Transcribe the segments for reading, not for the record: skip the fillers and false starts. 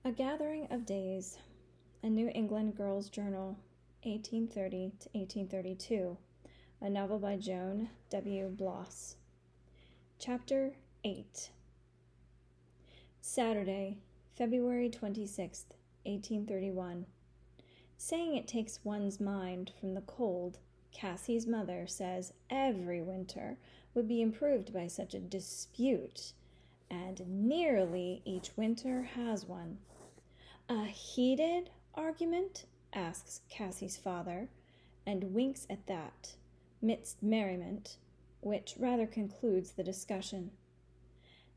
A Gathering of Days, a New England Girl's Journal, 1830 to 1832, a novel by Joan W. Bloss. Chapter 8. Saturday, February 26th, 1831. Saying it takes one's mind from the cold, Cassie's mother says every winter would be improved by such a dispute, and nearly each winter has one. A heated argument? Asks Cassie's father, and winks at that, midst merriment, which rather concludes the discussion.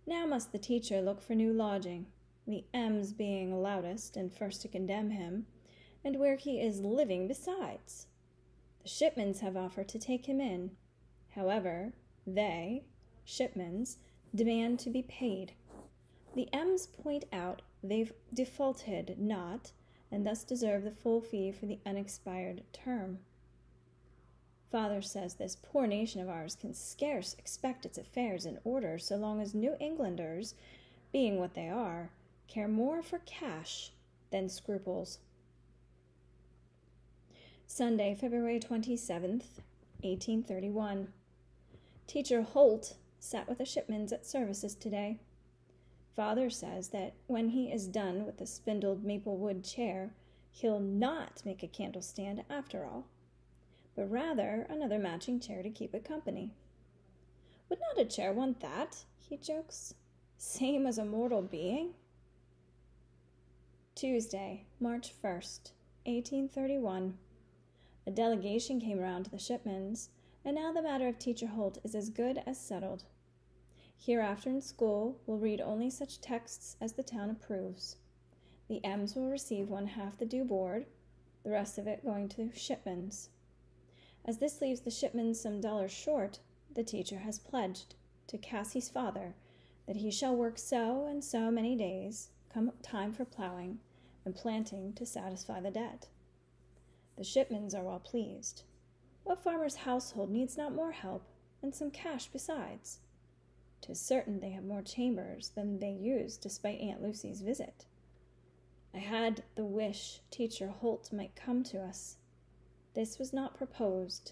Now must the teacher look for new lodging, the M's being loudest and first to condemn him, and where he is living besides. The Shipmans have offered to take him in. However, they, Shipmans, demand to be paid. The M's point out they've defaulted not, and thus deserve the full fee for the unexpired term. Father says this poor nation of ours can scarce expect its affairs in order so long as New Englanders, being what they are, care more for cash than scruples. Sunday, February 27th, 1831. Teacher Holt sat with the Shipmans at services today. Father says that when he is done with the spindled maple wood chair, he'll not make a candle stand after all, but rather another matching chair to keep it company. Would not a chair want that? He jokes. Same as a mortal being? Tuesday, March 1st, 1831. A delegation came round to the Shipmans, and now the matter of Teacher Holt is as good as settled. Hereafter in school, we'll read only such texts as the town approves. The M's will receive one half the due board, the rest of it going to Shipmans. As this leaves the Shipmans some dollars short, the teacher has pledged to Cassie's father that he shall work so and so many days, come time for plowing and planting, to satisfy the debt. The Shipmans are well pleased. What farmer's household needs not more help, and some cash besides? 'Tis certain they have more chambers than they use despite Aunt Lucy's visit. I had the wish Teacher Holt might come to us. This was not proposed.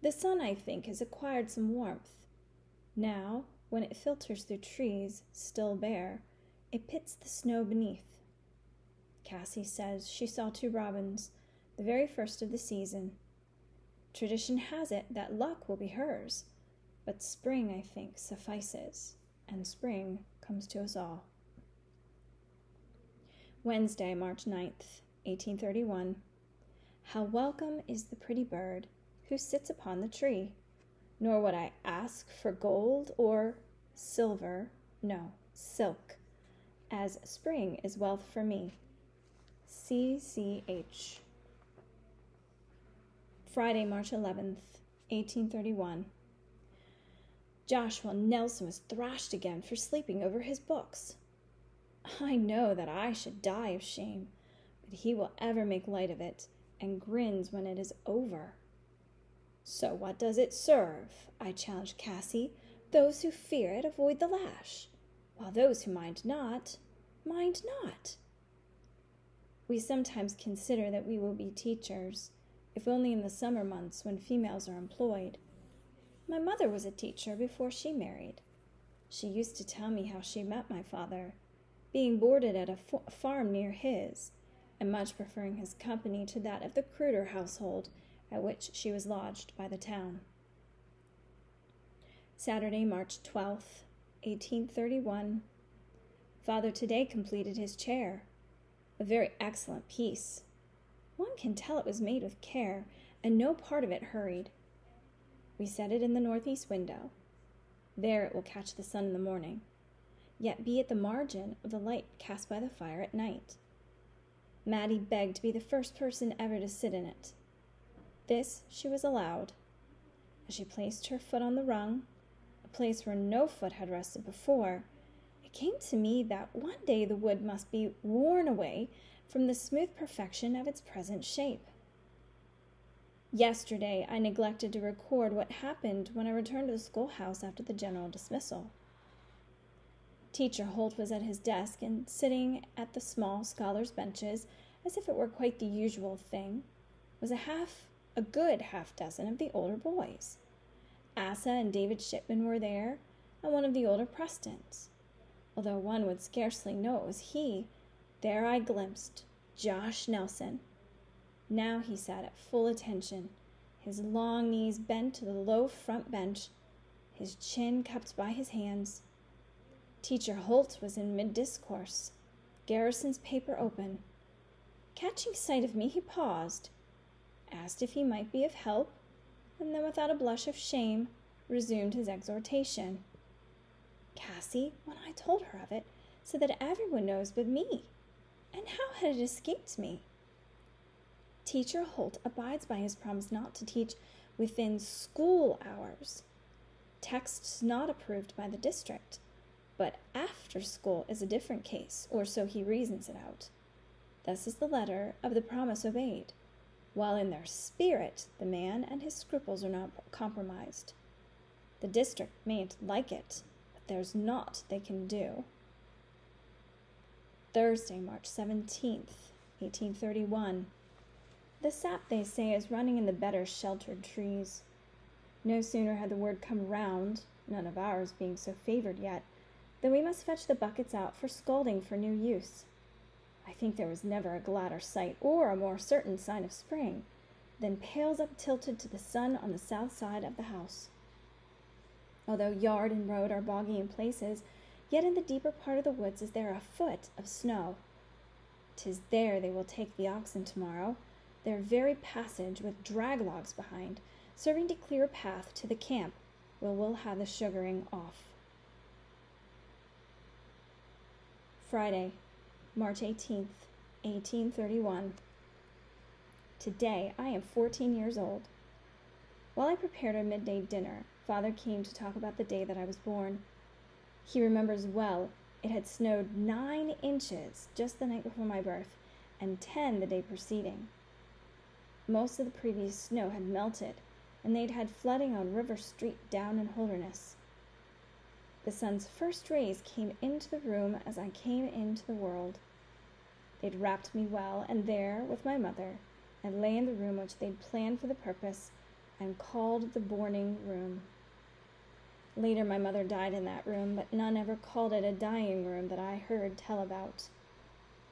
The sun, I think, has acquired some warmth. Now, when it filters through trees still bare, it pits the snow beneath. Cassie says she saw 2 robins, the very first of the season. Tradition has it that luck will be hers, but spring, I think, suffices, and spring comes to us all. Wednesday, March 9th, 1831. How welcome is the pretty bird who sits upon the tree, nor would I ask for gold or silver, no, silk, as spring is wealth for me. C.C.H. Friday, March 11th, 1831. Joshua Nelson was thrashed again for sleeping over his books. I know that I should die of shame, but he will ever make light of it, and grins when it is over. So what does it serve? I challenge Cassie. Those who fear it avoid the lash, while those who mind not, mind not. We sometimes consider that we will be teachers, if only in the summer months when females are employed. My mother was a teacher before she married. She used to tell me how she met my father, being boarded at a farm near his, and much preferring his company to that of the cruder household at which she was lodged by the town. Saturday, March 12th, 1831. Father today completed his chair. A very excellent piece. One can tell it was made with care, and no part of it hurried. We set it in the northeast window. There it will catch the sun in the morning, yet be at the margin of the light cast by the fire at night. Mattie begged to be the first person ever to sit in it. This she was allowed. As she placed her foot on the rung, a place where no foot had rested before, it came to me that one day the wood must be worn away from the smooth perfection of its present shape. Yesterday I neglected to record what happened when I returned to the schoolhouse after the general dismissal. Teacher Holt was at his desk and sitting at the small scholars' benches, as if it were quite the usual thing, was a good half dozen of the older boys. Asa and David Shipman were there, and one of the older Prestons. Although one would scarcely know it was he, there I glimpsed Josh Nelson. Now he sat at full attention, his long knees bent to the low front bench, his chin cupped by his hands. Teacher Holt was in mid-discourse, Garrison's paper open. Catching sight of me, he paused, asked if he might be of help, and then without a blush of shame, resumed his exhortation. Cassie, when I told her of it, said that everyone knows but me, and how had it escaped me? Teacher Holt abides by his promise not to teach within school hours. Texts not approved by the district, but after school is a different case, or so he reasons it out. Thus is the letter of the promise obeyed, while in their spirit the man and his scruples are not compromised. The district mayn't like it, but there's naught they can do. Thursday, March 17th, 1831. The sap, they say, is running in the better sheltered trees. No sooner had the word come round, none of ours being so favored yet, than we must fetch the buckets out for scalding for new use. I think there was never a gladder sight or a more certain sign of spring than pails up tilted to the sun on the south side of the house. Although yard and road are boggy in places, yet in the deeper part of the woods is there a foot of snow. 'Tis there they will take the oxen tomorrow, their very passage with drag logs behind, serving to clear a path to the camp where we'll have the sugaring off. Friday, March 18th, 1831. Today I am 14 years old. While I prepared our midday dinner, Father came to talk about the day that I was born. He remembers well it had snowed 9 inches just the night before my birth, and 10 the day preceding. Most of the previous snow had melted, and they'd had flooding on River Street down in Holderness. The sun's first rays came into the room as I came into the world. They'd wrapped me well, and there, with my mother, I lay in the room which they'd planned for the purpose and called the bourning room. Later my mother died in that room, but none ever called it a dying room that I heard tell about.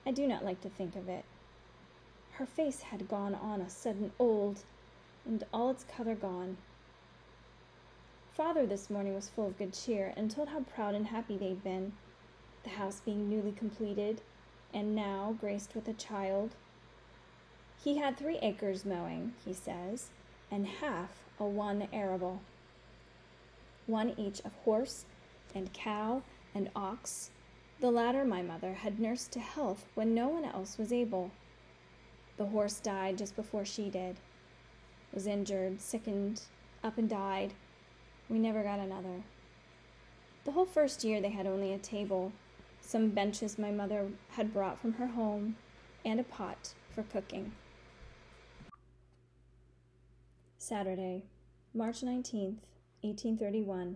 I do not like to think of it. Her face had gone on a sudden old, and all its color gone. Father this morning was full of good cheer, and told how proud and happy they'd been, the house being newly completed, and now graced with a child. He had 3 acres mowing, he says, and half a 1 arable, 1 each of horse and cow and ox. The latter my mother had nursed to health when no one else was able. The horse died just before she did, was injured, sickened, up and died. We never got another. The whole first year they had only a table, some benches my mother had brought from her home, and a pot for cooking. Saturday, March 19th, 1831.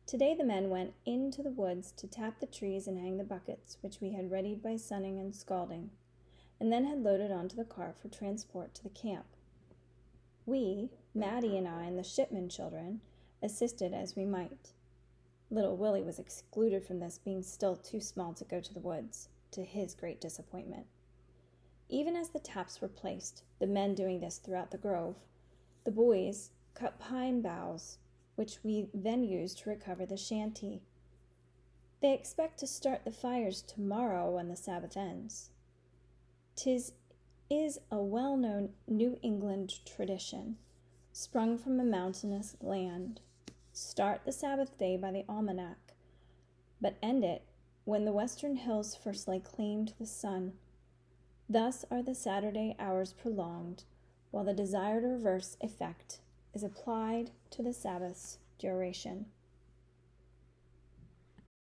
Today the men went into the woods to tap the trees and hang the buckets, which we had readied by sunning and scalding, and then had loaded onto the cart for transport to the camp. We, Maddie and I and the Shipman children, assisted as we might. Little Willie was excluded from this, being still too small to go to the woods, to his great disappointment. Even as the taps were placed, the men doing this throughout the grove, the boys cut pine boughs, which we then used to recover the shanty. They expect to start the fires tomorrow when the Sabbath ends. 'Tis is a well-known New England tradition, sprung from a mountainous land. Start the Sabbath day by the almanac, but end it when the western hills first lay claim to the sun. Thus are the Saturday hours prolonged, while the desired reverse effect is applied to the Sabbath's duration.